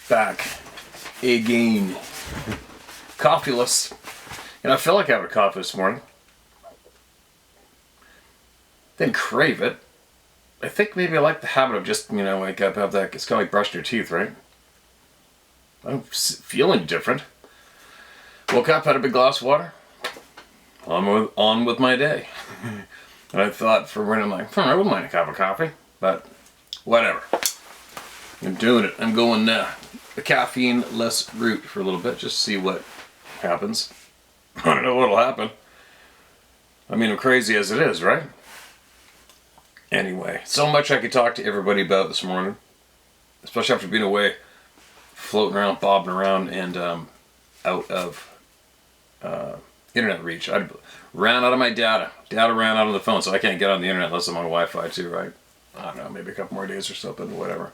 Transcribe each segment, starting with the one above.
Back again, coffeeless, and I feel like having a coffee this morning. Didn't crave it. I think maybe I like the habit of just, wake up, have that. It's kind of like brushing your teeth, right? I'm feeling different. Woke up, had a big glass of water. On with my day. And I thought for a minute, I'm like, I wouldn't mind a cup of coffee, but whatever. I'm doing it. I'm going the caffeine-less route for a little bit, just to see what happens. I don't know what'll happen. I mean, I'm crazy as it is, right? Anyway, so much I could talk to everybody about this morning, especially after being away, floating around, bobbing around, and out of internet reach. I ran out of my data. Data ran out of the phone, so I can't get on the internet unless I'm on Wi-Fi too, right? I don't know, maybe a couple more days or something, whatever.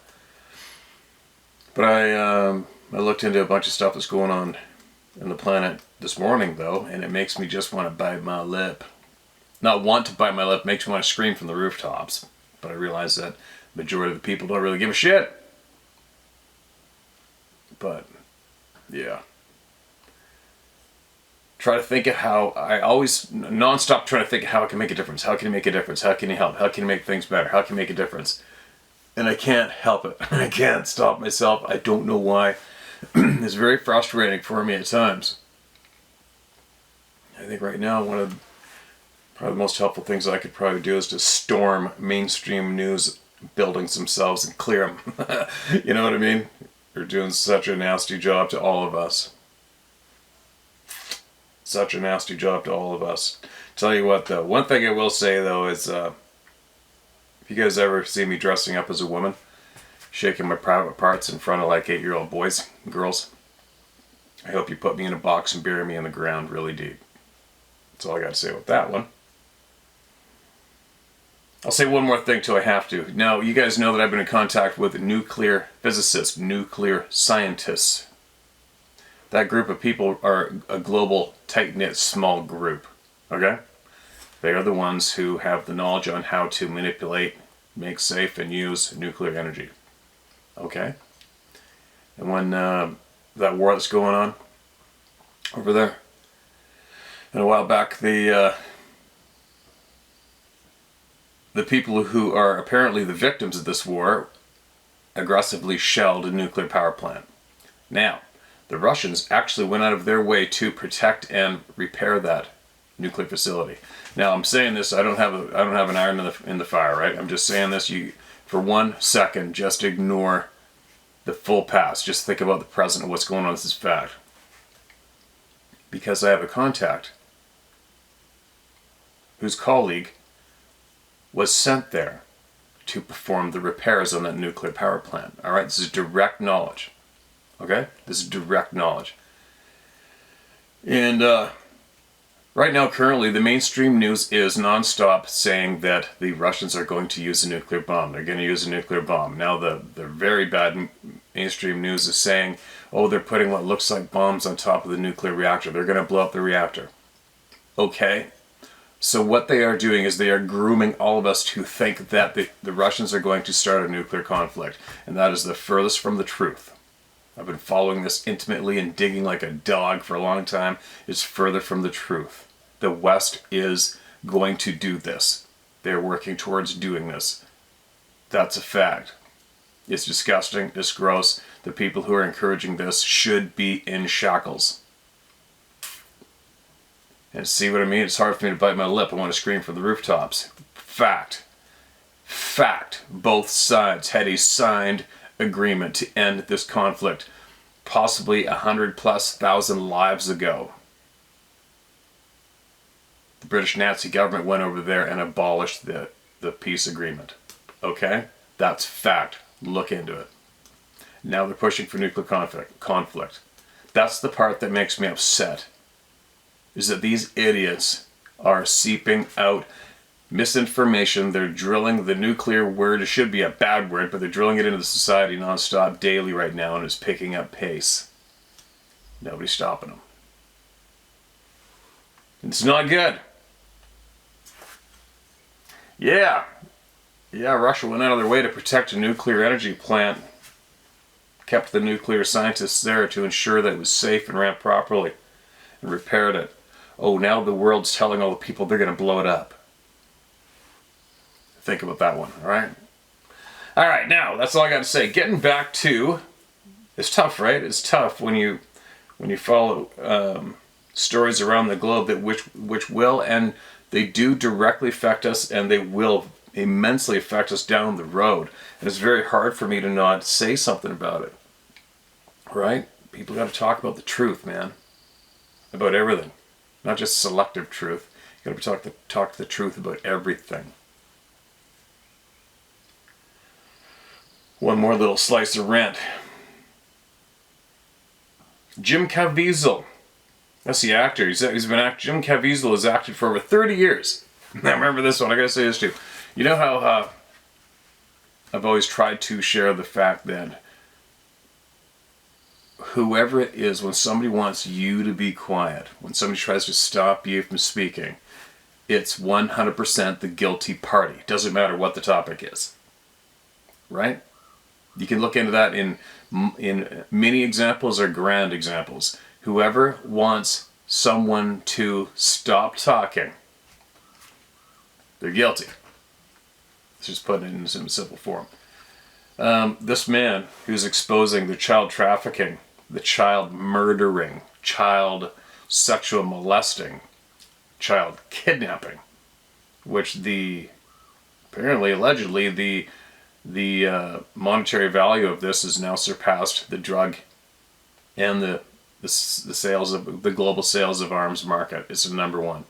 But I looked into a bunch of stuff that's going on in the planet this morning, though, and it makes me just want to bite my lip. Not want to bite my lip, makes me want to scream from the rooftops. But I realize that the majority of the people don't really give a shit. But, yeah. Try to think of how, I always non-stop try to think of how it can make a difference. How can you make a difference? How can you help? How can you make things better? How can you make a difference? And I can't help it. I can't stop myself. I don't know why. It's very frustrating for me at times. I think right now one of probably the most helpful things I could probably do is to storm mainstream news buildings themselves and clear them. You know what I mean? They're doing such a nasty job to all of us. Such a nasty job to all of us. Tell you what though, one thing I will say though is If you guys ever see me dressing up as a woman, shaking my private parts in front of like 8-year-old boys and girls, I hope you put me in a box and bury me in the ground really deep. That's all I got to say about that one. I'll say one more thing till I have to. Now, you guys know that I've been in contact with nuclear physicists, nuclear scientists. That group of people are a global, tight-knit, small group. Okay? They are the ones who have the knowledge on how to manipulate, make safe, and use nuclear energy. Okay? And when that war that's going on over there, and a while back, the people who are apparently the victims of this war aggressively shelled a nuclear power plant. Now, the Russians actually went out of their way to protect and repair that nuclear facility. Now, I'm saying this, I don't have an iron in the fire, right? I'm just saying this. You, for 1 second, just ignore the full past. Just think about the present and what's going on. This is fact. Because I have a contact whose colleague was sent there to perform the repairs on that nuclear power plant. All right, this is direct knowledge. Okay, this is direct knowledge. And right now, currently, the mainstream news is nonstop saying that the Russians are going to use a nuclear bomb. They're going to use a nuclear bomb. Now, the very bad mainstream news is saying, oh, they're putting what looks like bombs on top of the nuclear reactor. They're going to blow up the reactor. Okay. So what they are doing is they are grooming all of us to think that the Russians are going to start a nuclear conflict. And that is the furthest from the truth. I've been following this intimately and digging like a dog for a long time. It's further from the truth. The West is going to do this. They're working towards doing this. That's a fact. It's disgusting. It's gross. The people who are encouraging this should be in shackles. And see what I mean? It's hard for me to bite my lip. I want to scream from the rooftops. Fact. Fact. Both sides had a signed agreement to end this conflict possibly 100,000+ lives ago. The British Nazi government went over there and abolished the peace agreement. Okay? That's fact. Look into it. Now they're pushing for nuclear conflict. That's the part that makes me upset. Is that these idiots are seeping out misinformation. They're drilling the nuclear word. It should be a bad word, but they're drilling it into the society nonstop daily right now, and it's picking up pace. Nobody's stopping them. It's not good. Yeah, Russia went out of their way to protect a nuclear energy plant. Kept the nuclear scientists there to ensure that it was safe and ran properly, and repaired it. Oh, now the world's telling all the people they're going to blow it up. Think about that one, all right? All right, now, that's all I got to say. Getting back to, it's tough, right? It's tough when you follow stories around the globe that which will, and they do directly affect us, and they will immensely affect us down the road. And it's very hard for me to not say something about it, right? People got to talk about the truth, man. About everything. Not just selective truth. You got to talk the truth about everything. One more little slice of rant. Jim Caviezel. That's the actor. He's been Jim Caviezel has acted for over 30 years. Now remember this one. I gotta say this too. You know how I've always tried to share the fact that whoever it is, when somebody wants you to be quiet, when somebody tries to stop you from speaking, it's 100% the guilty party. Doesn't matter what the topic is. Right? You can look into that in many examples or grand examples. Whoever wants someone to stop talking, they're guilty. Let's just put it in some simple form. This man who's exposing the child trafficking, the child murdering, child sexual molesting, child kidnapping, which apparently allegedly the monetary value of this has now surpassed the drug and the sales of the global sales of arms market. It's the #1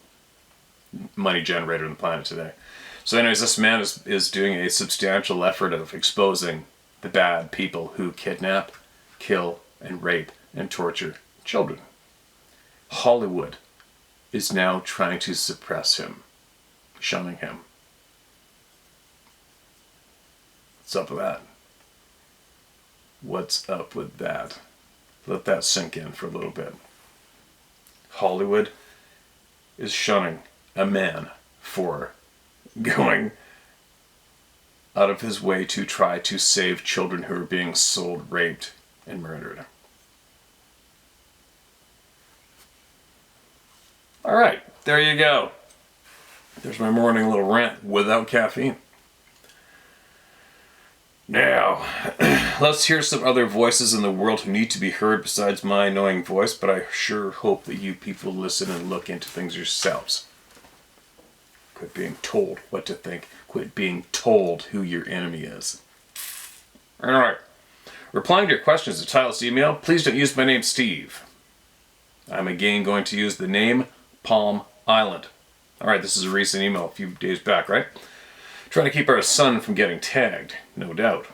money generator on the planet today. So anyways, this man is doing a substantial effort of exposing the bad people who kidnap, kill, and rape and torture children. Hollywood is now trying to suppress him, shunning him. What's up with that? What's up with that? Let that sink in for a little bit. Hollywood is shunning a man for going out of his way to try to save children who are being sold, raped, and murdered. All right, there you go. There's my morning little rant without caffeine. Now, let's hear some other voices in the world who need to be heard besides my annoying voice, but I sure hope that you people listen and look into things yourselves. Quit being told what to think. Quit being told who your enemy is. Alright. Replying to your questions, the title of this email, please don't use my name Steve. I'm again going to use the name Palm Island. Alright, this is a recent email a few days back, right? Trying to keep our son from getting tagged, no doubt.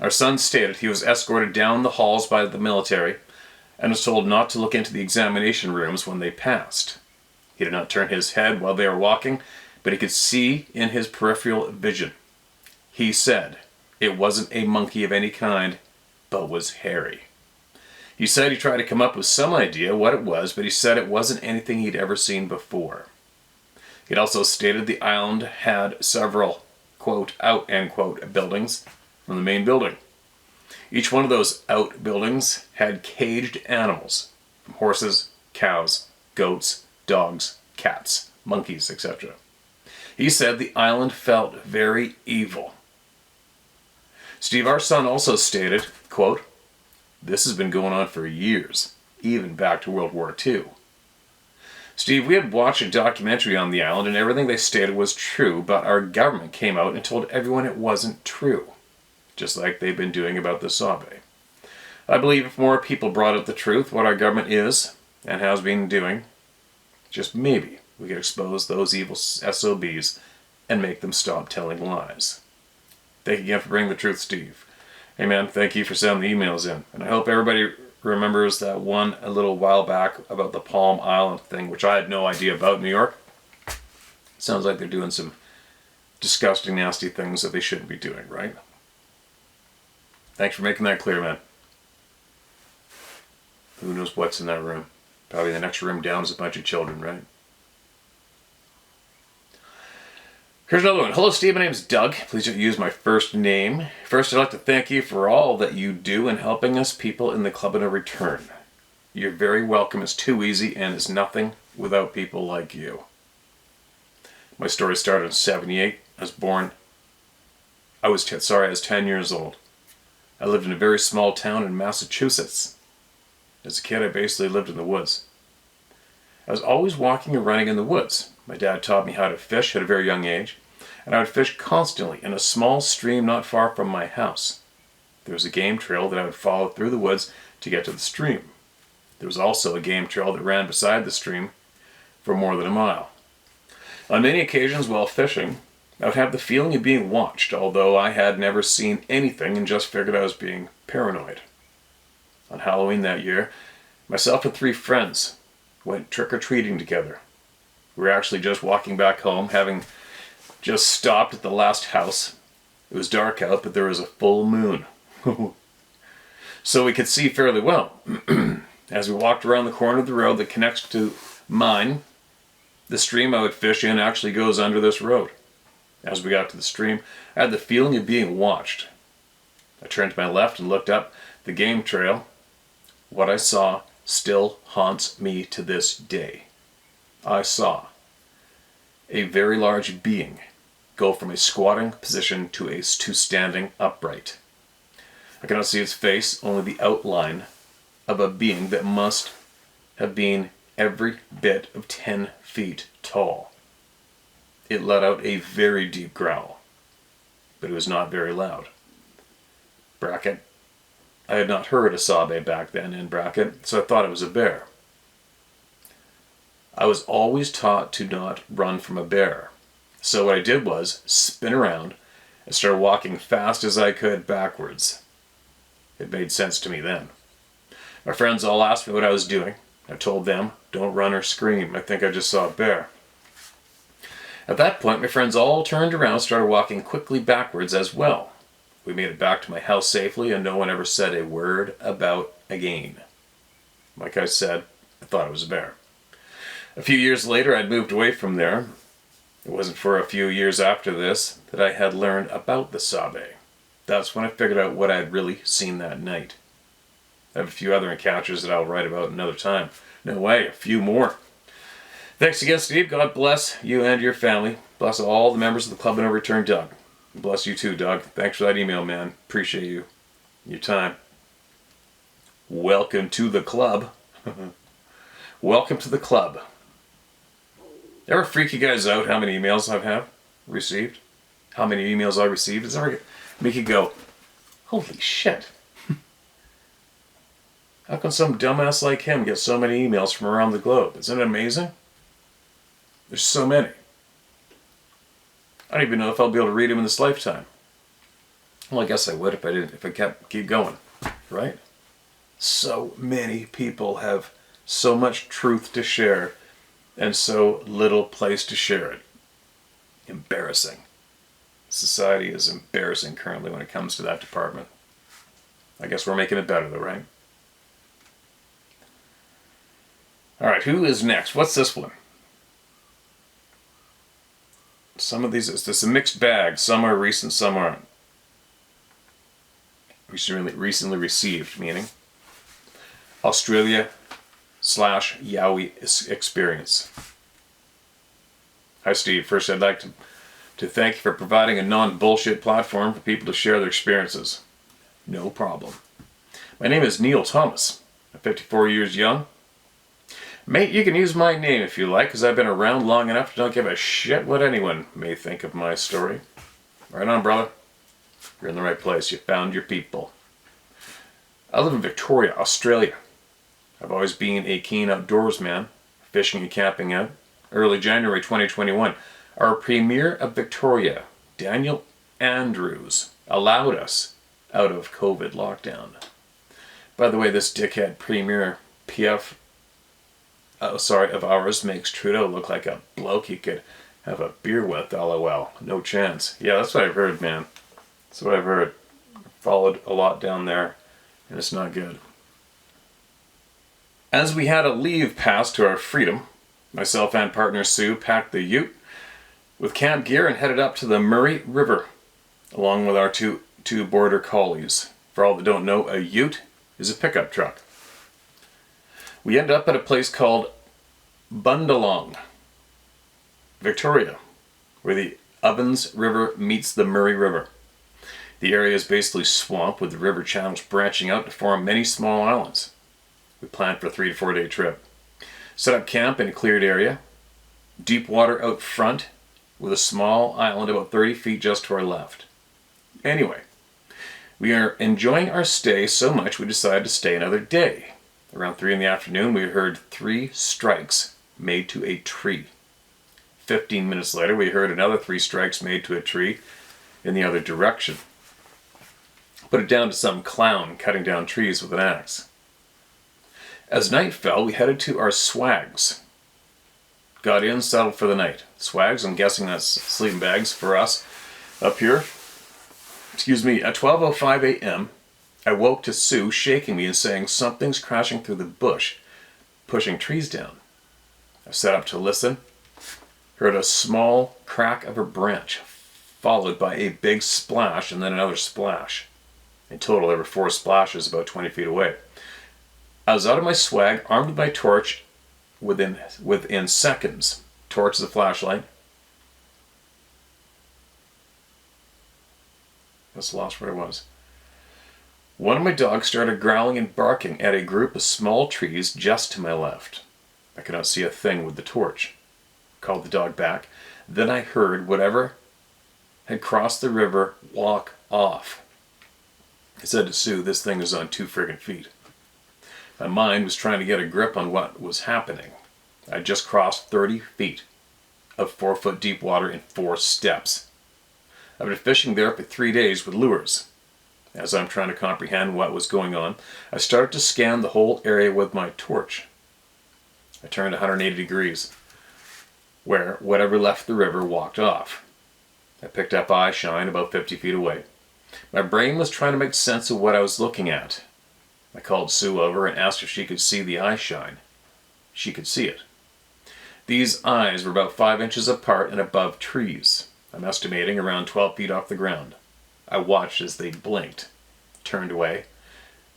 Our son stated he was escorted down the halls by the military and was told not to look into the examination rooms when they passed. He did not turn his head while they were walking, but he could see in his peripheral vision. He said it wasn't a monkey of any kind, but was hairy. He said he tried to come up with some idea what it was, but he said it wasn't anything he'd ever seen before. It also stated the island had several, quote, out, end quote, buildings from the main building. Each one of those outbuildings had caged animals, from horses, cows, goats, dogs, cats, monkeys, etc. He said the island felt very evil. Steve, our son, also stated, quote, this has been going on for years, even back to World War II. Steve, we had watched a documentary on the island and everything they stated was true, but our government came out and told everyone it wasn't true, just like they've been doing about the Sabe. I believe if more people brought up the truth, what our government is and has been doing, just maybe we could expose those evil SOBs and make them stop telling lies. Thank you again for bringing the truth, Steve. Hey man, thank you for sending the emails in. And I hope everybody remembers that one a little while back about the Palm Island thing, which I had no idea about New York. Sounds like they're doing some disgusting, nasty things that they shouldn't be doing, right? Thanks for making that clear, man. Who knows what's in that room? Probably the next room down is a bunch of children, right? Here's another one. Hello, Steve. My name is Doug. Please don't use my first name. First, I'd like to thank you for all that you do in helping us people in the club in a return. You're very welcome. It's too easy and it's nothing without people like you. My story started in 78. I was 10 years old. I lived in a very small town in Massachusetts. As a kid, I basically lived in the woods. I was always walking and running in the woods. My dad taught me how to fish at a very young age, and I would fish constantly in a small stream not far from my house. There was a game trail that I would follow through the woods to get to the stream. There was also a game trail that ran beside the stream for more than a mile. On many occasions while fishing, I would have the feeling of being watched, although I had never seen anything and just figured I was being paranoid. On Halloween that year, myself and 3 friends went trick-or-treating together. We were actually just walking back home, having just stopped at the last house. It was dark out, but there was a full moon. So we could see fairly well. As we walked around the corner of the road that connects to mine, the stream I would fish in actually goes under this road. As we got to the stream, I had the feeling of being watched. I turned to my left and looked up the game trail. What I saw still haunts me to this day. I saw a very large being go from a squatting position to standing upright. I cannot see its face, only the outline of a being that must have been every bit of 10 feet tall. It let out a very deep growl, but it was not very loud. Bracket. I had not heard a sabe back then, in bracket, so I thought it was a bear. I was always taught to not run from a bear. So what I did was spin around and start walking fast as I could backwards. It made sense to me then. My friends all asked me what I was doing. I told them, don't run or scream. I think I just saw a bear. At that point, my friends all turned around and started walking quickly backwards as well. We made it back to my house safely, and no one ever said a word about again. Like I said, I thought it was a bear. A few years later, I'd moved away from there. It wasn't for a few years after this that I had learned about the Sabe. That's when I figured out what I had really seen that night. I have a few other encounters that I'll write about another time. No way, a few more. Thanks again, Steve. God bless you and your family. Bless all the members of the club and in return, Doug. Bless you too, Doug. Thanks for that email, man. Appreciate you. Your time. Welcome to the club. Welcome to the club. Ever freak you guys out how many emails I have received? How many emails I received? Does it ever make you go, holy shit. How can some dumbass like him get so many emails from around the globe? Isn't it amazing? There's so many. I don't even know if I'll be able to read them in this lifetime. Well, I guess I would if I didn't, if I keep going, right? So many people have so much truth to share and so little place to share it. Embarrassing. Society is embarrassing currently when it comes to that department. I guess we're making it better though, right? Alright, who is next? What's this one? Some of these, it's a mixed bag. Some are recent, some aren't. Recently received, meaning Australia / Yowie experience. Hi Steve, first I'd like to thank you for providing a non-bullshit platform for people to share their experiences. No problem. My name is Neil Thomas. I'm 54 years young. Mate, you can use my name if you like, because I've been around long enough to not give a shit what anyone may think of my story. Right on, brother. You're in the right place. You found your people. I live in Victoria, Australia. I've always been a keen outdoors man, fishing and camping out. Early January 2021, our Premier of Victoria, Daniel Andrews, allowed us out of COVID lockdown. By the way, this dickhead Premier PF of ours makes Trudeau look like a bloke he could have a beer with, lol. No chance. Yeah, that's what I've heard, man. That's what I've heard. Followed a lot down there, and it's not good. As we had a leave pass to our freedom, myself and partner Sue packed the ute with camp gear and headed up to the Murray River, along with our two border collies. For all that don't know, a ute is a pickup truck. We ended up at a place called Bundalong, Victoria, where the Ovens River meets the Murray River. The area is basically swamp with the river channels branching out to form many small islands. We planned for a 3 to 4 day trip. Set up camp in a cleared area, deep water out front with a small island about 30 feet just to our left. Anyway, we are enjoying our stay so much we decided to stay another day. Around 3 in the afternoon, we heard 3 strikes made to a tree. 15 minutes later, we heard another 3 strikes made to a tree in the other direction. Put it down to some clown cutting down trees with an axe. As night fell, we headed to our swags. Got in, settled for the night. Swags, I'm guessing that's sleeping bags for us up here. Excuse me, at 12:05 a.m., I woke to Sue shaking me and saying something's crashing through the bush, pushing trees down. I sat up to listen, heard a small crack of a branch, followed by a big splash and then another splash. In total, there were 4 splashes about 20 feet away. I was out of my swag, armed with my torch, within seconds. Torch is a flashlight. Just lost where I was. One of my dogs started growling and barking at a group of small trees just to my left. I could not see a thing with the torch. Called the dog back. Then I heard whatever had crossed the river walk off. I said to Sue, this thing is on 2 friggin' feet. My mind was trying to get a grip on what was happening. I just crossed 30 feet. of 4-foot deep water in 4 steps. I've been fishing there for 3 days with lures. As I'm trying to comprehend what was going on, I started to scan the whole area with my torch. I turned 180 degrees, where whatever left the river walked off. I picked up eye shine about 50 feet away. My brain was trying to make sense of what I was looking at. I called Sue over and asked if she could see the eye shine. She could see it. These eyes were about 5 inches apart and above trees. I'm estimating around 12 feet off the ground. I watched as they blinked, turned away,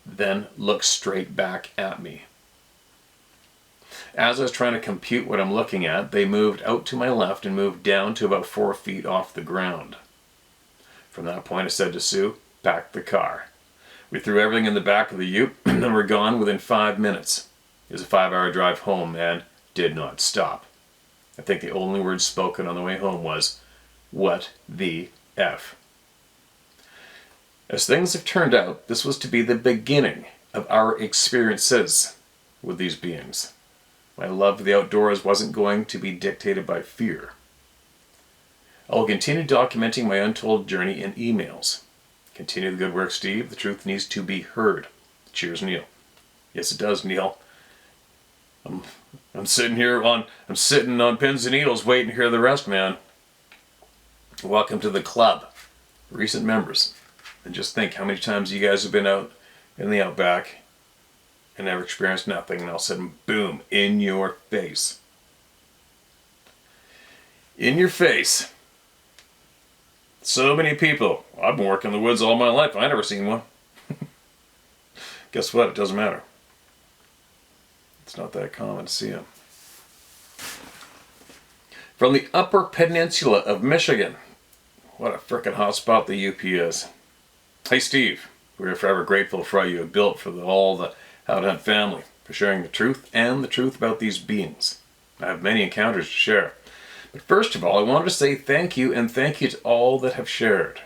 then looked straight back at me. As I was trying to compute what I'm looking at, they moved out to my left and moved down to about 4 feet off the ground. From that point, I said to Sue, "Pack the car." We threw everything in the back of the ute and were gone within 5 minutes. It was a 5-hour drive home and did not stop. I think the only word spoken on the way home was, "What the F?" As things have turned out, this was to be the beginning of our experiences with these beings. My love for the outdoors wasn't going to be dictated by fear. I will continue documenting my untold journey in emails. Continue the good work, Steve. The truth needs to be heard. Cheers, Neil. Yes, it does, Neil. I'm sitting on pins and needles waiting to hear the rest, man. Welcome to the club, recent members. And just think how many times you guys have been out in the outback and never experienced nothing, and all of a sudden, boom, in your face. In your face. So many people. I've been working in the woods all my life. I never seen one. Guess what? It doesn't matter. It's not that common to see them. From the Upper Peninsula of Michigan. What a frickin' hot spot the UP is. Hey Steve, we are forever grateful for all you have built for all the How to Hunt family, for sharing the truth and the truth about these beings. I have many encounters to share. But first of all, I wanted to say thank you, and thank you to all that have shared.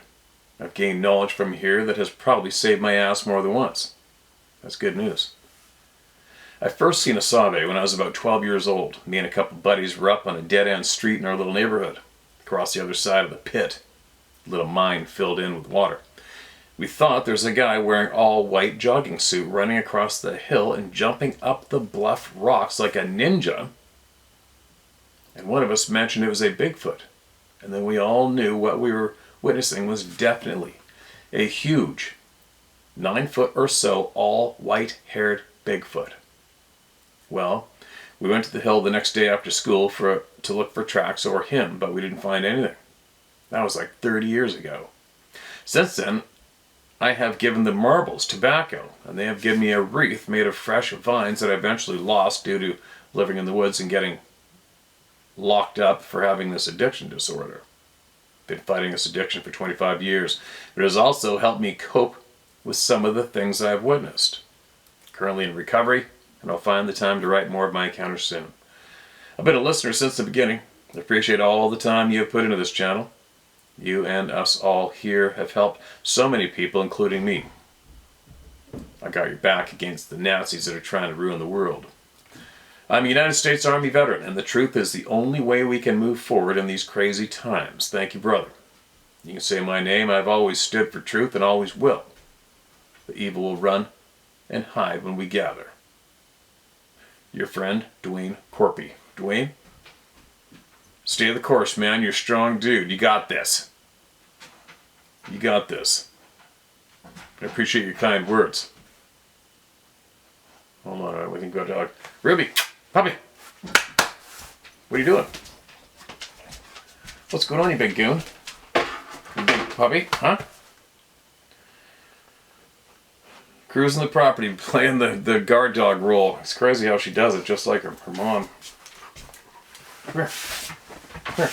I've gained knowledge from here that has probably saved my ass more than once. That's good news. I first seen a sabe when I was about 12 years old. Me and a couple buddies were up on a dead-end street in our little neighborhood, across the other side of the pit. A little mine filled in with water. We thought there's a guy wearing all white jogging suit running across the hill and jumping up the bluff rocks like a ninja. And one of us mentioned it was a Bigfoot. And then we all knew what we were witnessing was definitely a huge 9-foot or so all white-haired Bigfoot. Well, we went to the hill the next day after school to look for tracks or him, but we didn't find anything. That was like 30 years ago. Since then, I have given them marbles, tobacco, and they have given me a wreath made of fresh vines that I eventually lost due to living in the woods and getting locked up for having this addiction disorder. Been fighting this addiction for 25 years, but it has also helped me cope with some of the things I have witnessed. Currently in recovery, and I'll find the time to write more of my encounters soon. I've been a listener since the beginning. I appreciate all the time you have put into this channel. You and us all here have helped so many people, including me. I got your back against the Nazis that are trying to ruin the world. I'm a United States Army veteran, and the truth is the only way we can move forward in these crazy times. Thank you, brother. You can say my name. I've always stood for truth and always will. The evil will run and hide when we gather. Your friend, Dwayne Corpy. Dwayne, stay the course, man. You're a strong dude. You got this. You got this. I appreciate your kind words. Hold on, we can go dog. Ruby, puppy. What are you doing? What's going on, you big goon? You big puppy, huh? Cruising the property, playing the guard dog role. It's crazy how she does it, just like her mom. Come here. Come here.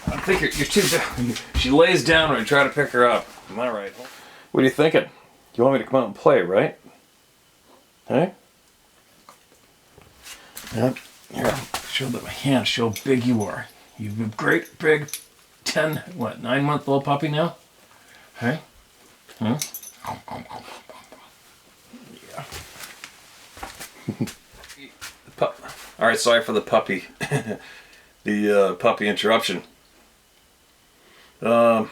I think you're too bad. She lays down when I try to pick her up. Am I right? What are you thinking? You want me to come out and play, right? Hey? Yep. Here, show my hand, show how big you are. You've a great big 9-month-old puppy now? Hey? Huh? Yeah. Alright, sorry for the puppy. the puppy interruption. Yeah,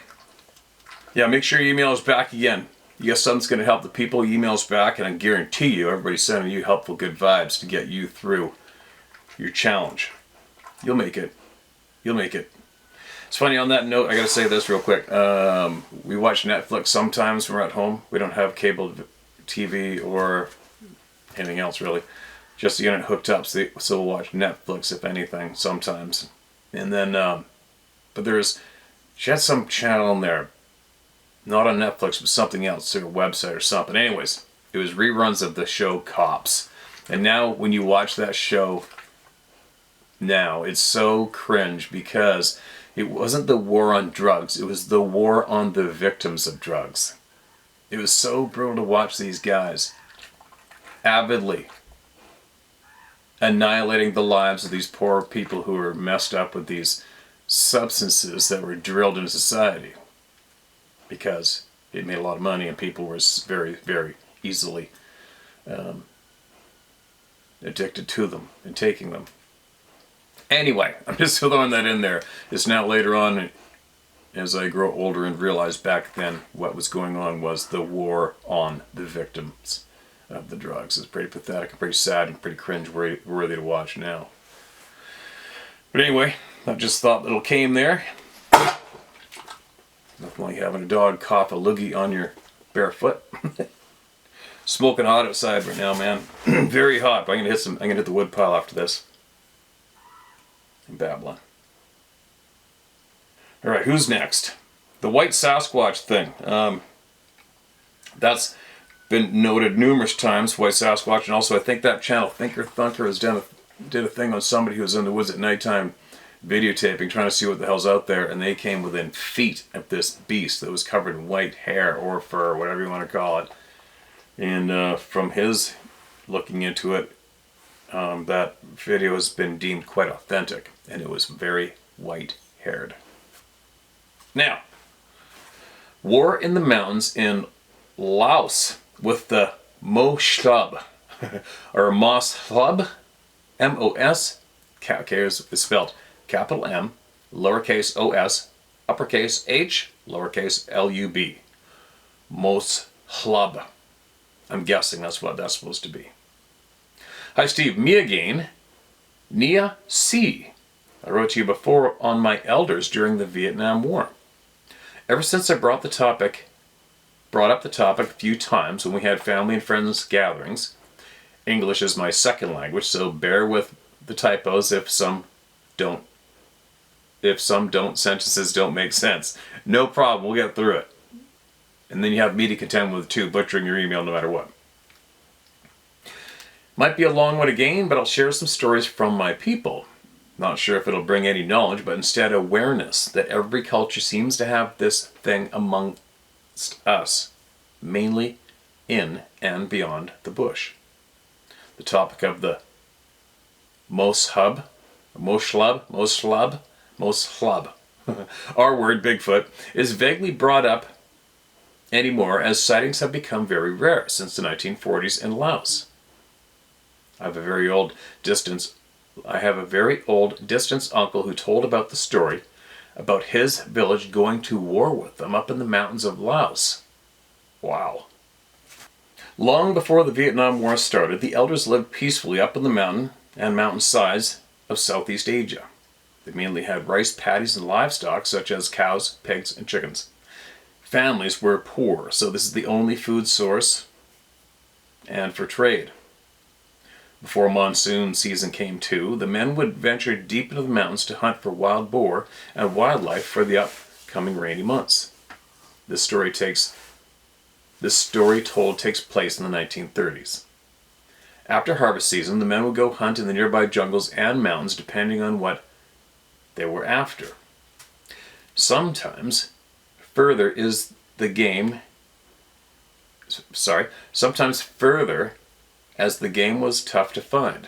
make sure you email us back again. You got something's going to help the people. Email us back, and I guarantee you, everybody's sending you helpful, good vibes to get you through your challenge. You'll make it. You'll make it. It's funny, on that note, I gotta say this real quick. We watch Netflix sometimes when we're at home. We don't have cable TV or anything else really. Just the internet hooked up, so we'll watch Netflix, if anything, sometimes. And then, but she had some channel in there, not on Netflix, but something else, or a website or something. Anyways, it was reruns of the show Cops. And now, when you watch that show, now, it's so cringe because it wasn't the war on drugs, it was the war on the victims of drugs. It was so brutal to watch these guys avidly annihilating the lives of these poor people who were messed up with these substances that were drilled into society because it made a lot of money and people were very, very easily addicted to them and taking them. Anyway, I'm just throwing that in there. It's now later on, as I grow older and realize back then what was going on was the war on the victims of the drugs. It's pretty pathetic and pretty sad and pretty cringe-worthy to watch now. But anyway, I just thought little came there. Nothing like having a dog cough a loogie on your bare foot. Smoking hot outside right now, man. Very hot. But I'm gonna hit the wood pile after this. In Babylon. Alright, who's next? The white Sasquatch thing. That's been noted numerous times, white Sasquatch, and also I think that channel, Thinker Thunker, did a thing on somebody who was in the woods at nighttime videotaping, trying to see what the hell's out there, and they came within feet of this beast that was covered in white hair or fur, whatever you want to call it. And from his looking into it, that video has been deemed quite authentic, and it was very white-haired. Now, war in the mountains in Laos with the Mo Shlub, or Mos Hlub, M-O-S, is spelled capital M, lowercase o-s, uppercase H, lowercase L-U-B. Mos Hlub. I'm guessing that's what that's supposed to be. Hi Steve, me again. Nia C. I wrote to you before on my elders during the Vietnam War. Ever since I brought up the topic a few times when we had family and friends gatherings. English is my second language, so bear with the typos if some don't, sentences don't make sense. No problem, we'll get through it. And then you have me to contend with too, butchering your email no matter what. Might be a long one again, but I'll share some stories from my people. Not sure if it'll bring any knowledge, but instead awareness that every culture seems to have this thing amongst us, mainly in and beyond the bush. The topic of the Mos Hlub, our word, Bigfoot, is vaguely brought up anymore as sightings have become very rare since the 1940s in Laos. I have a very old distance uncle who told about the story about his village going to war with them up in the mountains of Laos. Wow. Long before the Vietnam War started, the elders lived peacefully up in the mountain and mountainsides of Southeast Asia. They mainly had rice paddies and livestock such as cows, pigs, and chickens. Families were poor, so this is the only food source and for trade. Before monsoon season came too, the men would venture deep into the mountains to hunt for wild boar and wildlife for the upcoming rainy months. This story told takes place in the 1930s. After harvest season, the men would go hunt in the nearby jungles and mountains depending on what they were after. Sometimes further as the game was tough to find.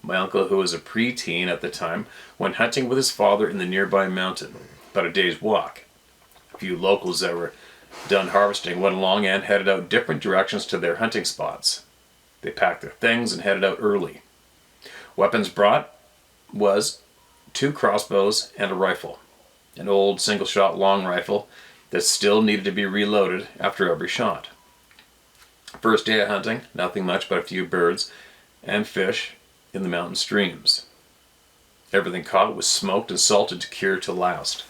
My uncle, who was a preteen at the time, went hunting with his father in the nearby mountain, about a day's walk. A few locals that were done harvesting went along and headed out different directions to their hunting spots. They packed their things and headed out early. Weapons brought was 2 crossbows, and a rifle. An old single-shot long rifle that still needed to be reloaded after every shot. First day of hunting, nothing much but a few birds and fish in the mountain streams. Everything caught was smoked and salted to cure to last.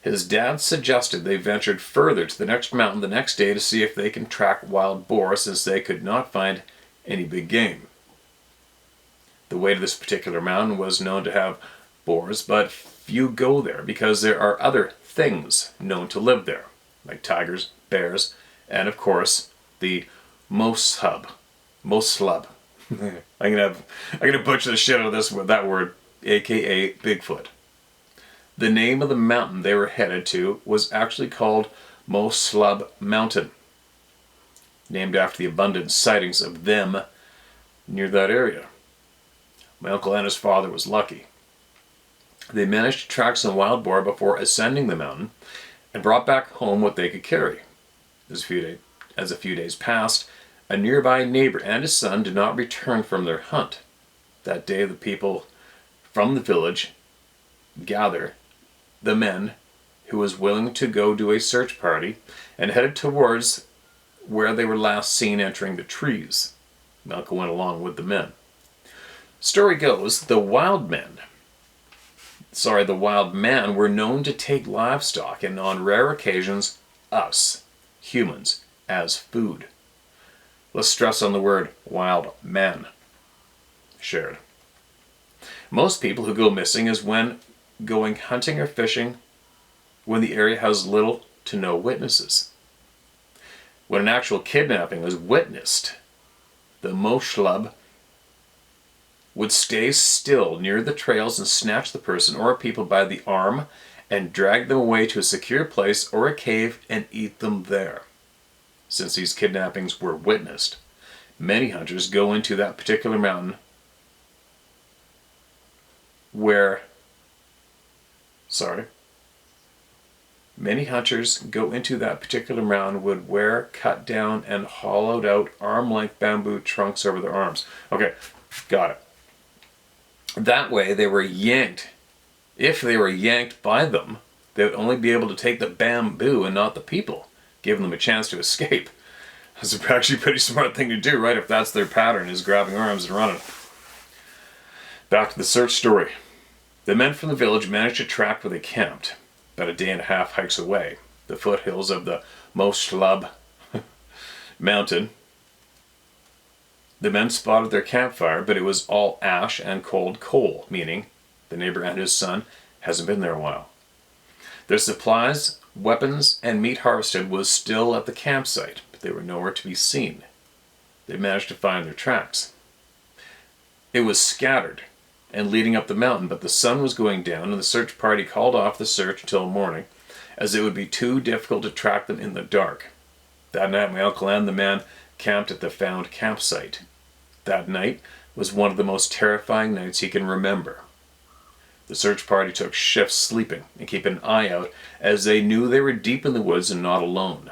His dad suggested they ventured further to the next mountain the next day to see if they can track wild boar, since they could not find any big game. The way to this particular mountain was known to have boars, but few go there because there are other things known to live there, like tigers, bears, and of course the moslub. I'm gonna butcher the shit out of that word, aka Bigfoot. The name of the mountain they were headed to was actually called Moslub Mountain, named after the abundant sightings of them near that area. My uncle and his father was lucky. They managed to track some wild boar before ascending the mountain and brought back home what they could carry. As a few days passed, a nearby neighbor and his son did not return from their hunt. That day, the people from the village gathered the men who was willing to go do a search party and headed towards where they were last seen entering the trees. My uncle went along with the men. Story goes, the wild men were known to take livestock and on rare occasions, us, humans, as food. Let's stress on the word wild men. Shared. Most people who go missing is when going hunting or fishing when the area has little to no witnesses. When an actual kidnapping was witnessed, the Moslub would stay still near the trails and snatch the person or people by the arm and drag them away to a secure place or a cave and eat them there. Since these kidnappings were witnessed, many hunters go into that particular mountain would wear cut down and hollowed out arm-length bamboo trunks over their arms. Okay, got it. That way they were yanked. If they were yanked by them, they would only be able to take the bamboo and not the people, giving them a chance to escape. That's actually a pretty smart thing to do, right? If that's their pattern, is grabbing arms and running. Back to the search story. The men from the village managed to track where they camped, about a day and a half hikes away, the foothills of the Moslub mountain. The men spotted their campfire, but it was all ash and cold coal, meaning the neighbor and his son hasn't been there a while. Their supplies, weapons, and meat harvested was still at the campsite, but they were nowhere to be seen. They managed to find their tracks. It was scattered and leading up the mountain, but the sun was going down and the search party called off the search until morning, as it would be too difficult to track them in the dark. That night, my uncle and the man camped at the found campsite. That night was one of the most terrifying nights he can remember. The search party took shifts sleeping and keeping an eye out, as they knew they were deep in the woods and not alone.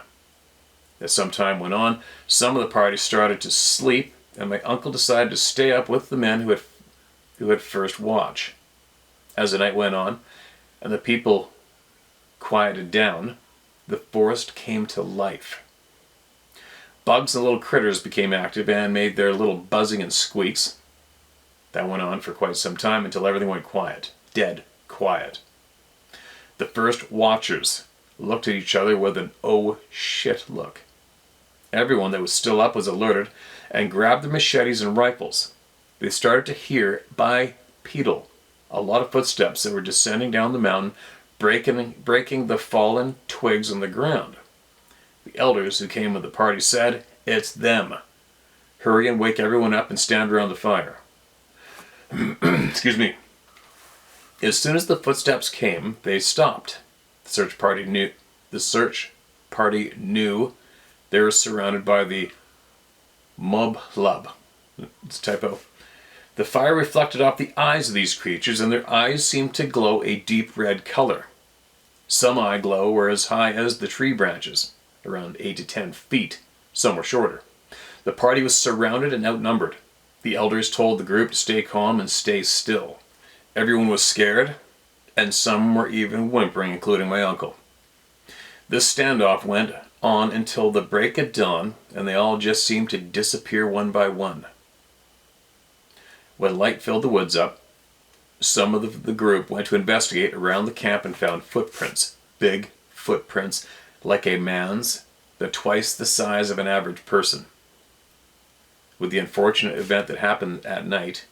As some time went on, some of the party started to sleep, and my uncle decided to stay up with the men who had first watch. As the night went on and the people quieted down, the forest came to life. Bugs and little critters became active and made their little buzzing and squeaks. That went on for quite some time until everything went quiet. Dead quiet. The first watchers looked at each other with an oh shit look. Everyone that was still up was alerted and grabbed their machetes and rifles. They started to hear bipedal, a lot of footsteps that were descending down the mountain, breaking the fallen twigs on the ground. The elders who came with the party said, "It's them. Hurry and wake everyone up and stand around the fire." Excuse me. As soon as the footsteps came, they stopped. The search party knew they were surrounded by the Moblub. It's a typo. The fire reflected off the eyes of these creatures, and their eyes seemed to glow a deep red color. Some eye glow were as high as the tree branches, around 8 to 10 feet. Some were shorter. The party was surrounded and outnumbered. The elders told the group to stay calm and stay still. Everyone was scared, and some were even whimpering, including my uncle. This standoff went on until the break of dawn, and they all just seemed to disappear one by one. When light filled the woods up, some of the group went to investigate around the camp and found footprints. Big footprints, like a man's, but twice the size of an average person. With the unfortunate event that happened at night,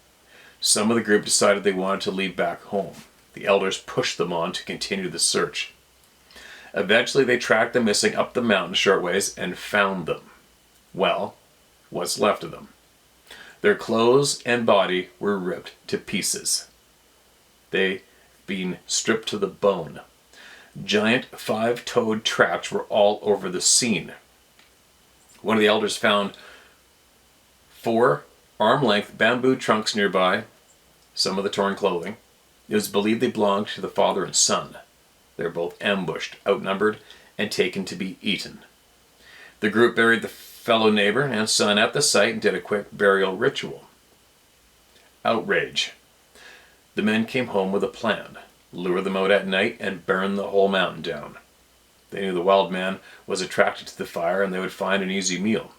some of the group decided they wanted to leave back home. The elders pushed them on to continue the search. Eventually they tracked the missing up the mountain short ways and found them. Well, what's left of them? Their clothes and body were ripped to pieces. They'd been stripped to the bone. Giant 5-toed tracks were all over the scene. One of the elders found 4 arm-length bamboo trunks nearby, some of the torn clothing. It was believed they belonged to the father and son. They were both ambushed, outnumbered, and taken to be eaten. The group buried the fellow neighbor and son at the site and did a quick burial ritual. Outrage. The men came home with a plan. Lure them out at night and burn the whole mountain down. They knew the wild man was attracted to the fire and they would find an easy meal.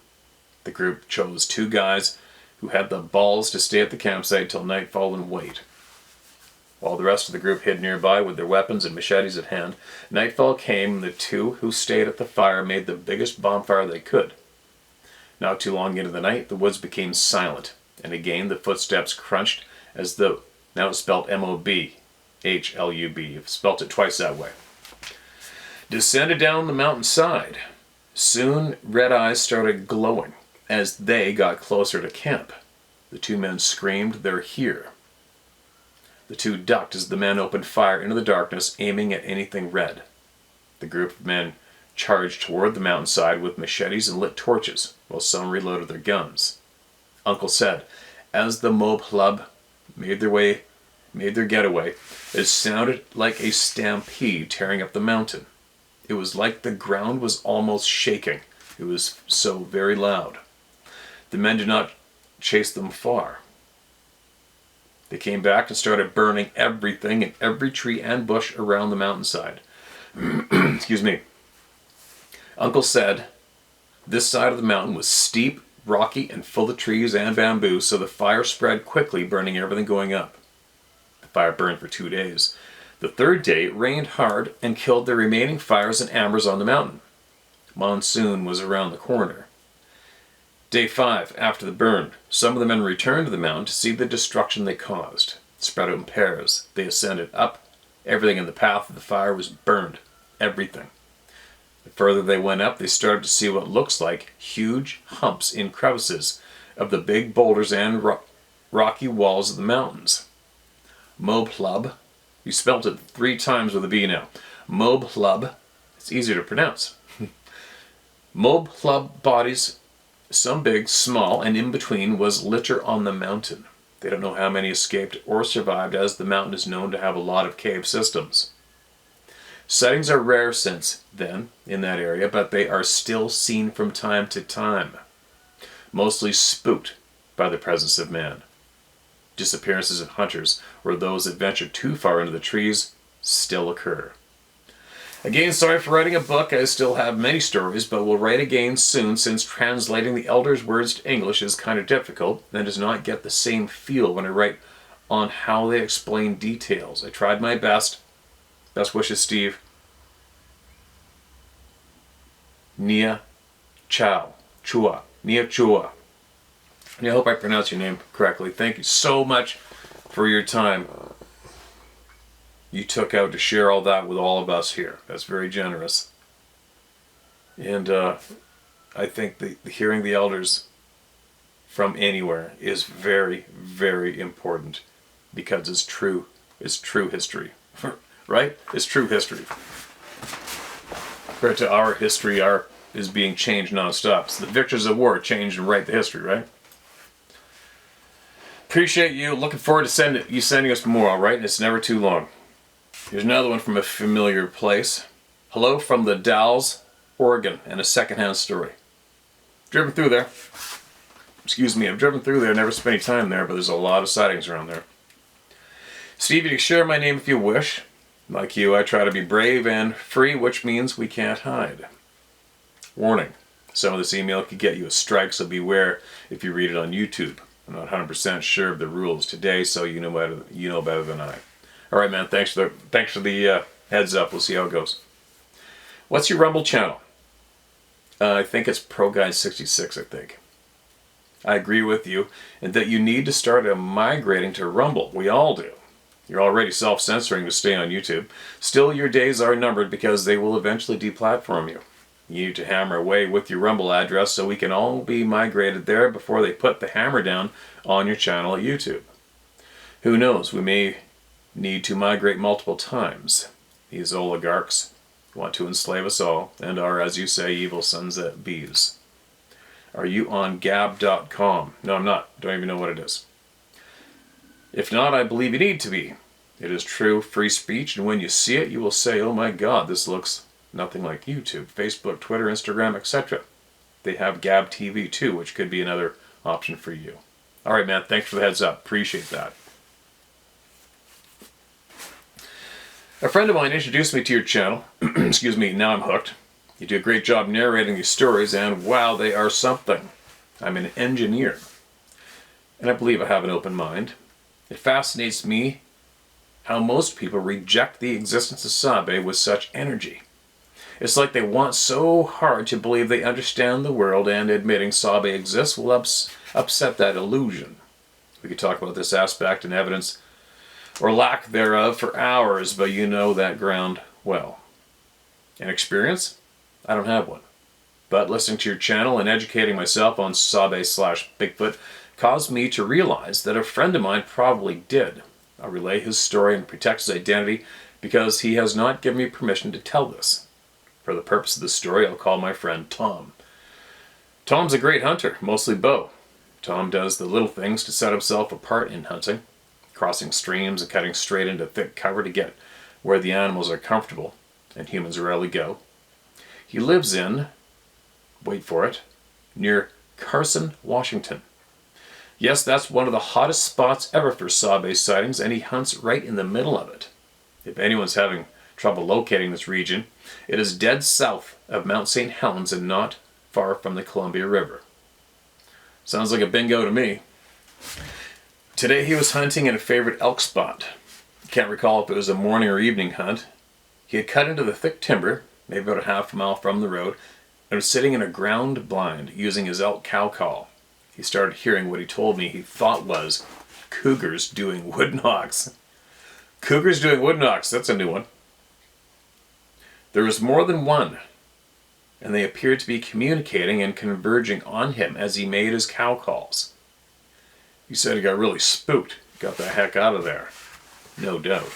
The group chose 2 guys who had the balls to stay at the campsite till nightfall and wait. While the rest of the group hid nearby with their weapons and machetes at hand, nightfall came and the 2 who stayed at the fire made the biggest bonfire they could. Not too long into the night, the woods became silent, and again the footsteps crunched as though, now it's spelled M-O-B-H-L-U-B, you've spelt it twice that way, descended down the mountainside. Soon red eyes started glowing as they got closer to camp. The 2 men screamed, "They're here." The 2 ducked as the men opened fire into the darkness, aiming at anything red. The group of men charged toward the mountainside with machetes and lit torches, while some reloaded their guns. Uncle said, as the mob club made their getaway, it sounded like a stampede tearing up the mountain. It was like the ground was almost shaking. It was so very loud. The men did not chase them far. They came back and started burning everything in every tree and bush around the mountainside. Excuse me. Uncle said this side of the mountain was steep, rocky, and full of trees and bamboo, so the fire spread quickly, burning everything going up. The fire burned for 2 days. The 3rd day it rained hard and killed the remaining fires and embers on the mountain. Monsoon was around the corner. Day 5, after the burn, some of the men returned to the mountain to see the destruction they caused. Spread out in pairs, they ascended up. Everything in the path of the fire was burned. Everything. The further they went up, they started to see what looks like huge humps in crevices of the big boulders and rocky walls of the mountains. Moblub, you spelt it 3 times with a B now. Moblub, it's easier to pronounce. Moblub bodies, some big, small, and in between was litter on the mountain. They don't know how many escaped or survived, as the mountain is known to have a lot of cave systems. Sightings are rare since then in that area, but they are still seen from time to time, mostly spooked by the presence of man. Disappearances of hunters or those that venture too far into the trees still occur. Again, sorry for writing a book. I still have many stories, but will write again soon, since translating the elders' words to English is kind of difficult and does not get the same feel when I write on how they explain details. I tried my best. Best wishes, Steve. Nia Chow. Chua. Nia Chua. And I hope I pronounced your name correctly. Thank you so much for your time you took out to share all that with all of us here. That's very generous. And I think hearing the elders from anywhere is very, very important, because it's true history. Right? It's true history. Compared to our history, our is being changed nonstop. So the victors of war change and write the history, right? Appreciate you. Looking forward to you sending us more, alright? And it's never too long. Here's another one from a familiar place. Hello from the Dalles, Oregon, and a secondhand story. Driven through there. Excuse me, I've driven through there, never spent any time there, but there's a lot of sightings around there. Steve, you can share my name if you wish. Like you, I try to be brave and free, which means we can't hide. Warning. Some of this email could get you a strike, so beware if you read it on YouTube. I'm not 100% sure of the rules today, so you know better than I. All right, man. Thanks for the heads up. We'll see how it goes. What's your Rumble channel? I think it's ProGuide66. I think. I agree with you in that you need to start migrating to Rumble. We all do. You're already self-censoring to stay on YouTube. Still, your days are numbered because they will eventually deplatform you. You need to hammer away with your Rumble address so we can all be migrated there before they put the hammer down on your channel at YouTube. Who knows, we may need to migrate multiple times. These oligarchs want to enslave us all and are, as you say, evil sons of bees. Are you on Gab.com? No, I'm not. Don't even know what it is. If not, I believe you need to be. It is true free speech, and when you see it, you will say, oh my God, this looks nothing like YouTube, Facebook, Twitter, Instagram, etc. They have Gab TV too, which could be another option for you. All right, man, thanks for the heads up. Appreciate that. A friend of mine introduced me to your channel. Excuse me, now I'm hooked. You do a great job narrating these stories, and wow, they are something. I'm an engineer, and I believe I have an open mind. It fascinates me how most people reject the existence of Sabe with such energy. It's like they want so hard to believe they understand the world, and admitting Sabe exists will upset that illusion. We could talk about this aspect and evidence, or lack thereof, for hours, but you know that ground well. An experience? I don't have one. But listening to your channel and educating myself on Sabe/Bigfoot caused me to realize that a friend of mine probably did. I'll relay his story and protect his identity because he has not given me permission to tell this. For the purpose of the story, I'll call my friend Tom. Tom's a great hunter, mostly bow. Tom does the little things to set himself apart in hunting, crossing streams and cutting straight into thick cover to get where the animals are comfortable, and humans rarely go. He lives in, wait for it, near Carson, Washington. Yes, that's one of the hottest spots ever for Sabe sightings, and he hunts right in the middle of it. If anyone's having trouble locating this region, it is dead south of Mount St. Helens and not far from the Columbia River. Sounds like a bingo to me. Today he was hunting in a favorite elk spot. Can't recall if it was a morning or evening hunt. He had cut into the thick timber, maybe about a half a mile from the road, and was sitting in a ground blind using his elk cow call. He started hearing what he told me he thought was cougars doing wood knocks. Cougars doing wood knocks, that's a new one. There was more than one, and they appeared to be communicating and converging on him as he made his cow calls. He said he got really spooked, got the heck out of there. No doubt.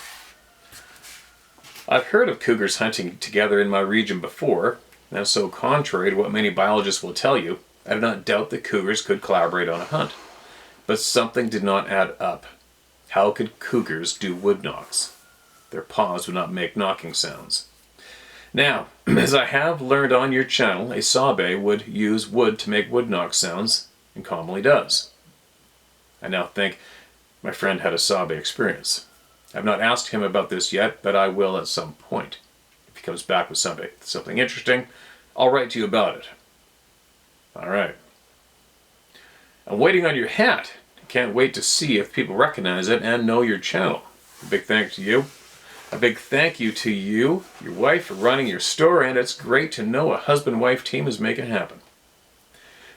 I've heard of cougars hunting together in my region before, and so contrary to what many biologists will tell you, I do not doubt that cougars could collaborate on a hunt. But something did not add up. How could cougars do wood knocks? Their paws would not make knocking sounds. Now, as I have learned on your channel, a Sabe would use wood to make wood knock sounds, and commonly does. I now think my friend had a Sabe experience. I've not asked him about this yet, but I will at some point. If he comes back with something interesting, I'll write to you about it. All right. I'm waiting on your hat. Can't wait to see if people recognize it and know your channel. A big thanks to you. A big thank you to you, your wife, for running your store, and it's great to know a husband-wife team is making it happen.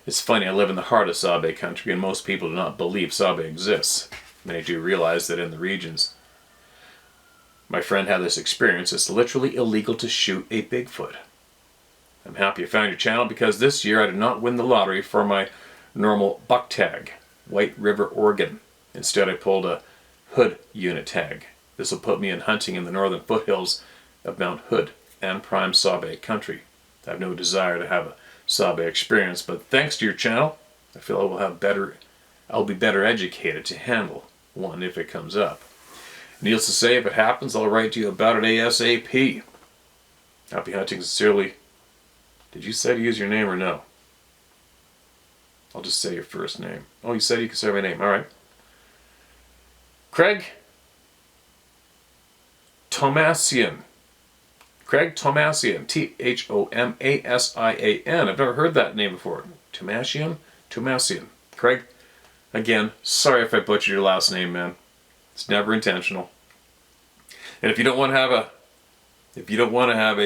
It's funny, I live in the heart of Sabe country, and most people do not believe Sabe exists. Many do realize that in the regions my friend had this experience, it's literally illegal to shoot a Bigfoot. I'm happy you found your channel because this year I did not win the lottery for my normal buck tag, White River, Oregon. Instead I pulled a Hood unit tag. This will put me in hunting in the northern foothills of Mount Hood and prime Sabe country. I have no desire to have a Sabe experience, but thanks to your channel, I feel I'll be better educated to handle one if it comes up. Needless to say, if it happens, I'll write to you about it ASAP. Happy hunting, sincerely. Did you say to use your name or no? I'll just say your first name. Oh, you said you could say my name. All right. Craig, Tomasian. Craig Tomasian. Thomasian. I've never heard that name before. Tomasian? Tomasian. Craig, again, sorry if I butchered your last name, man. It's never intentional. And if you don't want to have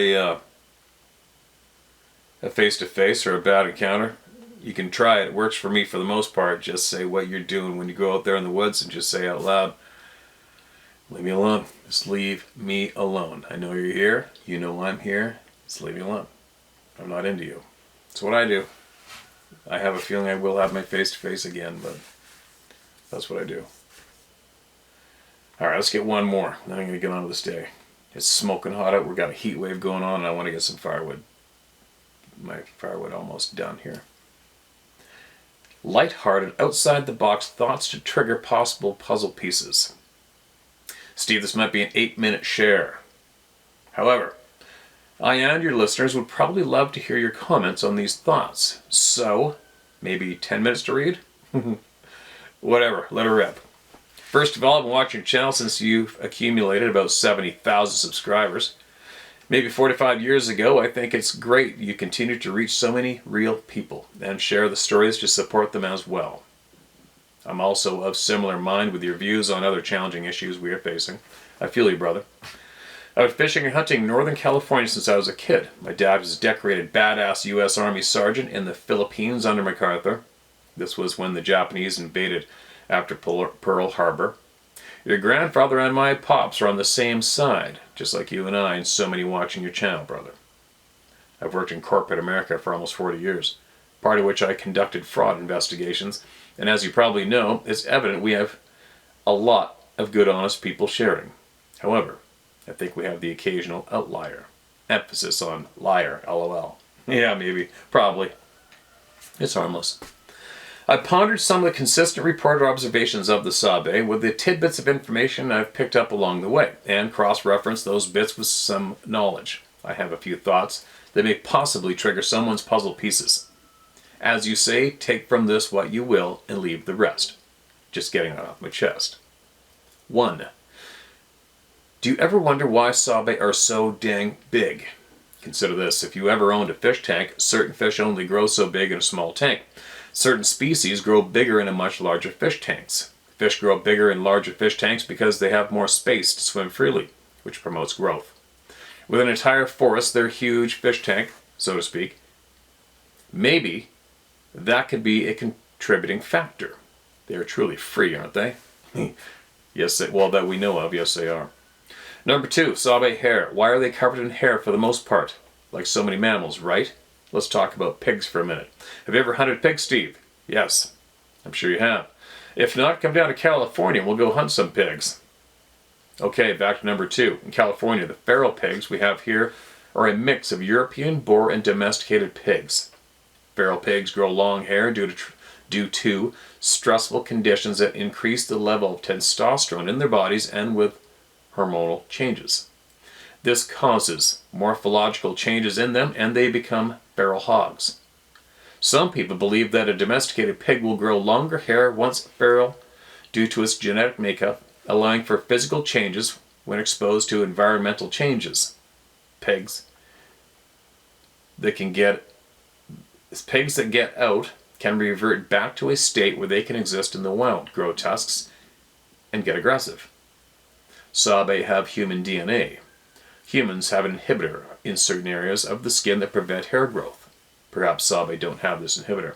a face-to-face or a bad encounter, you can try it. It works for me for the most part. Just say what you're doing when you go out there in the woods and just say out loud, leave me alone. Just leave me alone. I know you're here. You know I'm here. Just leave me alone. I'm not into you. That's what I do. I have a feeling I will have my face-to-face again, but that's what I do. Alright, let's get one more. Then I'm going to get on to this day. It's smoking hot out. We've got a heat wave going on, and I want to get some firewood. My firewood almost done here. Light-hearted, outside-the-box thoughts to trigger possible puzzle pieces. Steve, this might be an 8-minute share. However, I and your listeners would probably love to hear your comments on these thoughts. So, maybe 10 minutes to read? Whatever, let her rip. First of all, I've been watching your channel since you've accumulated about 70,000 subscribers. Maybe 45 years ago. I think it's great you continue to reach so many real people and share the stories to support them as well. I'm also of similar mind with your views on other challenging issues we are facing. I feel you, brother. I've been fishing and hunting in Northern California since I was a kid. My dad was a decorated badass U.S. Army sergeant in the Philippines under MacArthur. This was when the Japanese invaded after Pearl Harbor. Your grandfather and my pops are on the same side, just like you and I and so many watching your channel, brother. I've worked in corporate America for almost 40 years, part of which I conducted fraud investigations, and as you probably know, it's evident we have a lot of good honest people sharing. However, I think we have the occasional outlier. Emphasis on liar, lol. Yeah, maybe, probably. It's harmless. I pondered some of the consistent reported observations of the Sabe with the tidbits of information I've picked up along the way, and cross-referenced those bits with some knowledge. I have a few thoughts that may possibly trigger someone's puzzle pieces. As you say, take from this what you will and leave the rest. Just getting that off my chest. 1. Do you ever wonder why Sabe are so dang big? Consider this. If you ever owned a fish tank, certain fish only grow so big in a small tank. Certain species grow bigger in a much larger fish tanks. Fish grow bigger in larger fish tanks because they have more space to swim freely, which promotes growth. With an entire forest, their huge fish tank, so to speak, maybe that could be a contributing factor. They are truly free, aren't they? Yes, well, that we know of, yes they are. Number 2, Sabe hair. Why are they covered in hair for the most part? Like so many mammals, right? Let's talk about pigs for a minute. Have you ever hunted pigs, Steve? Yes, I'm sure you have. If not, come down to California and we'll go hunt some pigs. Okay, back to number 2. In California, the feral pigs we have here are a mix of European boar and domesticated pigs. Feral pigs grow long hair due to stressful conditions that increase the level of testosterone in their bodies and with hormonal changes. This causes morphological changes in them and they become feral hogs. Some people believe that a domesticated pig will grow longer hair once feral due to its genetic makeup, allowing for physical changes when exposed to environmental changes. Pigs that get out can revert back to a state where they can exist in the wild, grow tusks, and get aggressive. Sabe have human DNA. Humans have an inhibitor in certain areas of the skin that prevent hair growth. Perhaps Sabe don't have this inhibitor.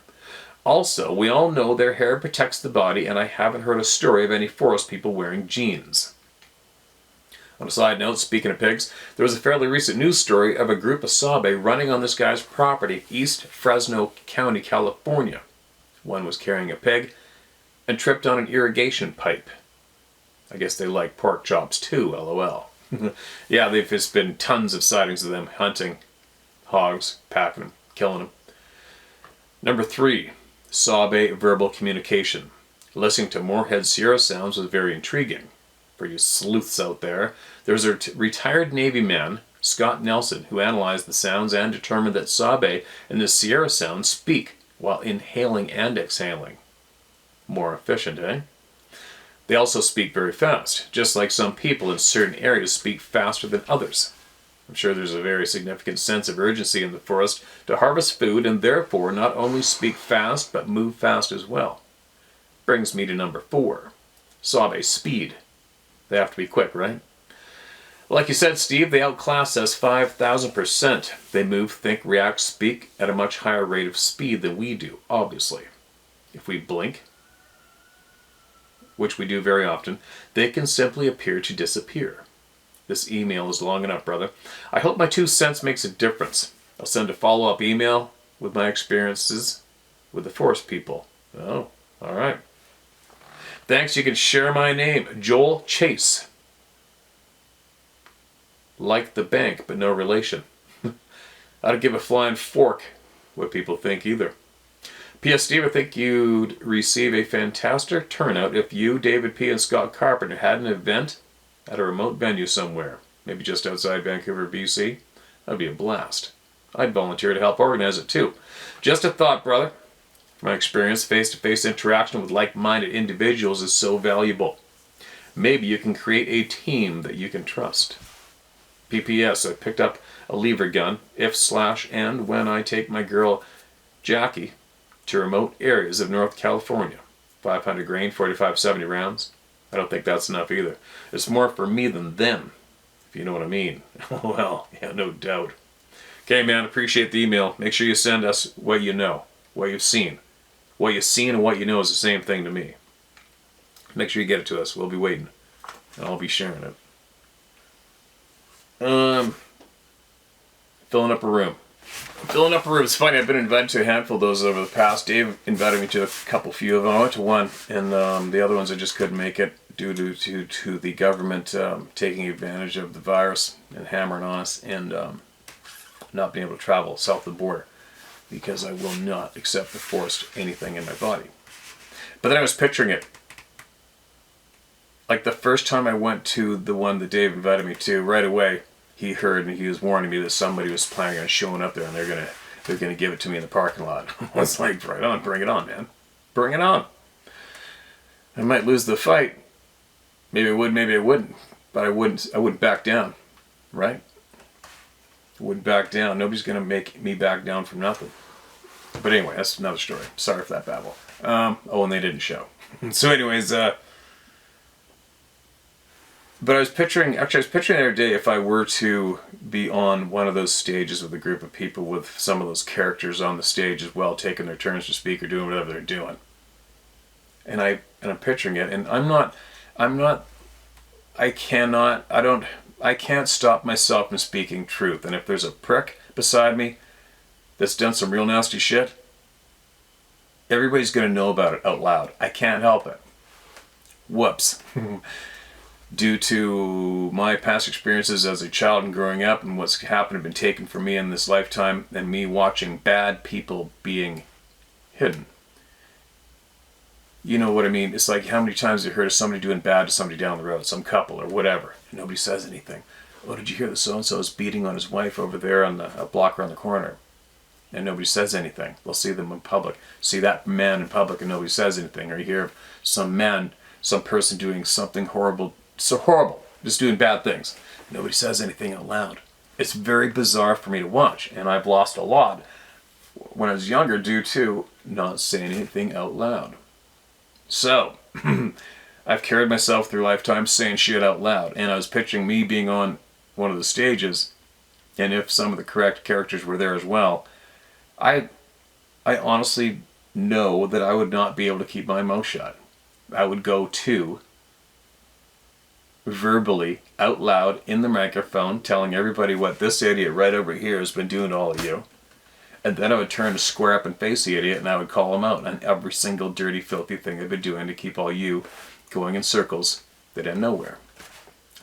Also, we all know their hair protects the body, and I haven't heard a story of any forest people wearing jeans. On a side note, speaking of pigs, there was a fairly recent news story of a group of Sabe running on this guy's property, East Fresno County, California. One was carrying a pig and tripped on an irrigation pipe. I guess they like pork chops too, lol. Yeah, there's been tons of sightings of them hunting hogs, packing them, killing them. Number 3, Sabe verbal communication. Listening to Moorhead Sierra sounds was very intriguing. For you sleuths out there, there's a retired Navy man, Scott Nelson, who analyzed the sounds and determined that Sabe and the Sierra sounds speak while inhaling and exhaling. More efficient, eh? They also speak very fast, just like some people in certain areas speak faster than others. I'm sure there's a very significant sense of urgency in the forest to harvest food and therefore not only speak fast but move fast as well. Brings me to number 4. Sabe speed. They have to be quick, right? Like you said, Steve, they outclass us 5,000%. They move, think, react, speak at a much higher rate of speed than we do, obviously. If we blink, which we do very often, they can simply appear to disappear. This email is long enough, brother. I hope my 2 cents makes a difference. I'll send a follow-up email with my experiences with the forest people. Oh, all right. Thanks, you can share my name, Joel Chase. Like the bank, but no relation. I'd give a flying fork what people think either. P.S. Steve, I think you'd receive a fantastic turnout if you, David P., and Scott Carpenter had an event at a remote venue somewhere, maybe just outside Vancouver, BC. That'd be a blast. I'd volunteer to help organize it too. Just a thought, brother. From my experience, face-to-face interaction with like-minded individuals is so valuable. Maybe you can create a team that you can trust. P.P.S. I picked up a lever gun, if/and when I take my girl Jackie to remote areas of North California. 500 grain, 45-70 rounds. I don't think that's enough either. It's more for me than them, if you know what I mean. Well, yeah, no doubt. Okay, man, appreciate the email. Make sure you send us what you know, what you've seen. What you've seen and what you know is the same thing to me. Make sure you get it to us. We'll be waiting. And I'll be sharing it. Filling up a room. It's funny, I've been invited to a handful of those over the past. Dave invited me to a few of them. I went to one, and the other ones I just couldn't make it due to the government taking advantage of the virus and hammering on us, and not being able to travel south of the border because I will not accept the forced anything in my body. But then I was picturing it. Like the first time I went to the one that Dave invited me to, right away he heard and he was warning me that somebody was planning on showing up there and they're gonna give it to me in the parking lot. I was like, right on, bring it on, man. Bring it on. I might lose the fight. Maybe I would, maybe I wouldn't. But I wouldn't back down. Right? I wouldn't back down. Nobody's gonna make me back down from nothing. But anyway, that's another story. Sorry for that babble. And they didn't show. So anyways, but I was picturing the other day if I were to be on one of those stages with a group of people with some of those characters on the stage as well, taking their turns to speak or doing whatever they're doing. And I'm picturing it, and I can't stop myself from speaking truth. And if there's a prick beside me that's done some real nasty shit, everybody's going to know about it out loud. I can't help it. Whoops. Due to my past experiences as a child and growing up and what's happened and been taken from me in this lifetime and me watching bad people being hidden. You know what I mean? It's like how many times have you heard of somebody doing bad to somebody down the road, some couple or whatever, and nobody says anything. Oh, did you hear that so-and-so is beating on his wife over there on a block around the corner? And nobody says anything. They'll see them in public. See that man in public and nobody says anything. Or you hear of some person doing something horrible, so horrible, just doing bad things. Nobody says anything out loud. It's very bizarre for me to watch, and I've lost a lot when I was younger due to not saying anything out loud. So, I've carried myself through lifetime saying shit out loud, and I was picturing me being on one of the stages, and if some of the correct characters were there as well, I honestly know that I would not be able to keep my mouth shut. I would go to verbally, out loud, in the microphone, telling everybody what this idiot right over here has been doing to all of you. And then I would turn to square up and face the idiot and I would call him out on every single dirty, filthy thing they've been doing to keep all you going in circles that end nowhere.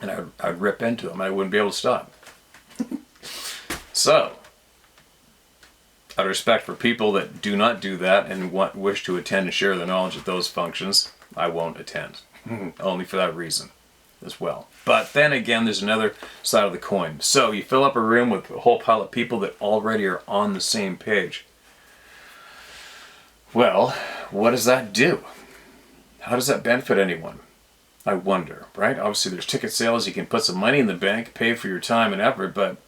And I'd rip into him. I wouldn't be able to stop. So, out of respect for people that do not do that and wish to attend and share their knowledge of those functions, I won't attend. Only for that reason as well. But then again, there's another side of the coin. So you fill up a room with a whole pile of people that already are on the same page. Well, what does that do? How does that benefit anyone? I wonder, right? Obviously, there's ticket sales. You can put some money in the bank, pay for your time and effort, but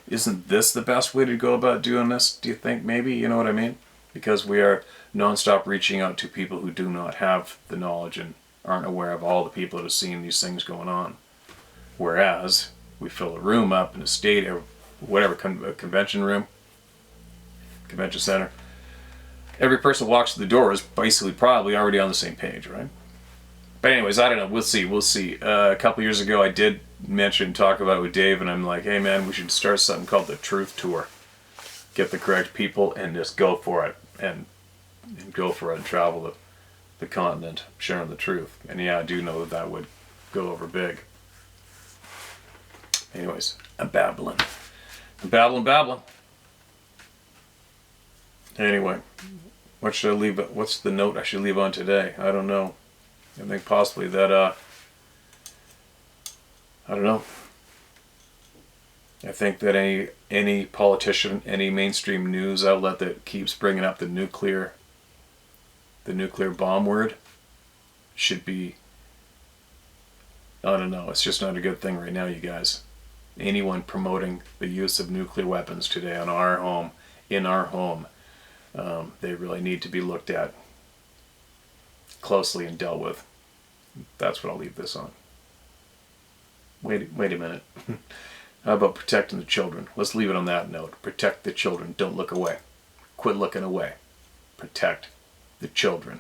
isn't this the best way to go about doing this? Do you think maybe? You know what I mean? Because we are nonstop reaching out to people who do not have the knowledge and aren't aware of all the people that have seen these things going on. Whereas we fill a room up in a state or whatever, convention room, convention center. Every person who walks through the door is basically probably already on the same page, right? But anyways, I don't know. We'll see. We'll see. A couple years ago, I did talk about it with Dave, and I'm like, hey man, we should start something called the Truth Tour. Get the correct people and just go for it, and go for it and travel the continent, sharing the truth. And yeah, I do know that would go over big. Anyways, I'm babbling. Anyway, what should I leave? What's the note I should leave on today? I don't know. I think possibly that, I don't know. I think that any politician, any mainstream news outlet that keeps bringing up the nuclear bomb word should be, I don't know, it's just not a good thing right now, you guys. Anyone promoting the use of nuclear weapons today in our home, they really need to be looked at closely and dealt with. That's what I'll leave this on. Wait a minute. How about protecting the children? Let's leave it on that note. Protect the children. Don't look away. Quit looking away. Protect the children.